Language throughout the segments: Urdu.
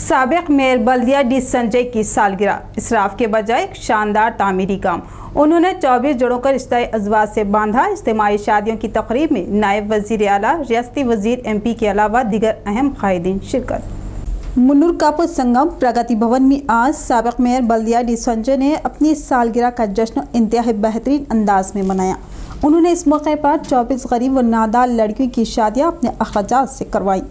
سابق میئر بلدیہ ڈی سنجے کی سالگرہ، اسراف کے بجائے ایک شاندار تعمیری کام۔ انہوں نے 24 جوڑوں کا رشتہ ازواج سے باندھا۔ اجتماعی شادیوں کی تقریب میں نائب وزیر اعلیٰ، ریاستی وزیر MP کے علاوہ دیگر اہم قائدین شرکت۔ منور کاپو سنگم پرگتی بھون میں آج سابق میئر بلدیہ ڈی سنجے نے اپنی سالگرہ کا جشن انتہائی بہترین انداز میں منایا۔ انہوں نے اس موقع پر 24 غریب و نادار لڑکیوں کی شادیاں اپنے اخراجات سے کروائیں۔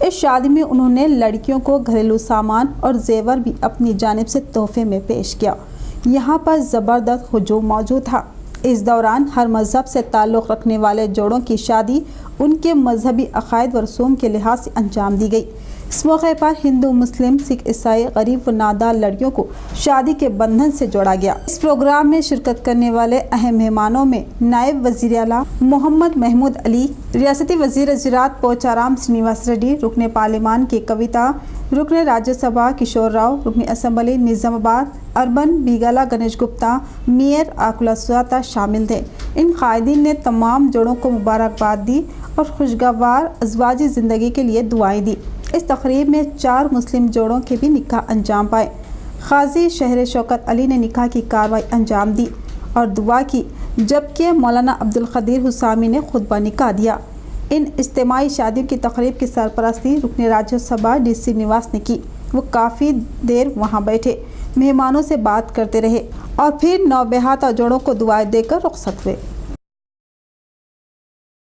اس شادی میں انہوں نے لڑکیوں کو گھریلو سامان اور زیور بھی اپنی جانب سے تحفے میں پیش کیا۔ یہاں پر زبردست ہجوم موجود تھا۔ اس دوران ہر مذہب سے تعلق رکھنے والے جوڑوں کی شادی ان کے مذہبی عقائد و رسوم کے لحاظ سے انجام دی گئی۔ اس موقع پر ہندو، مسلم، سکھ، عیسائی غریب و نادار لڑکیوں کو شادی کے بندھن سے جوڑا گیا۔ اس پروگرام میں شرکت کرنے والے اہم مہمانوں میں نائب وزیر اعلیٰ محمد محمود علی، ریاستی وزیر زراعت پوچارام سرینیواس ریڈی، رکن پارلیمان کے کویتا، رکن راجیہ سبھا کشور راؤ، رکن اسمبلی نظام آباد اربن بیگالا گنیش گپتا، میئر آکولا سواتا شامل تھے۔ ان قائدین نے تمام جوڑوں کو مبارکباد دی اور خوشگوار ازواجی زندگی کے لیے دعائیں دی۔ اس تقریب میں 4 مسلم جوڑوں کے بھی نکاح انجام پائے۔ قاضی شہر شوکت علی نے نکاح کی کارروائی انجام دی اور دعا کی، جبکہ مولانا عبدالقدیر حسامی نے خطبہ نکاح دیا۔ ان اجتماعی شادیوں کی تقریب کی سرپرستی رکن راجیہ سبھا ڈی سرینیواس نے کی۔ وہ کافی دیر وہاں بیٹھے، مہمانوں سے بات کرتے رہے اور پھر نوبہادہ جوڑوں کو دعائیں دے کر رخصت ہوئے۔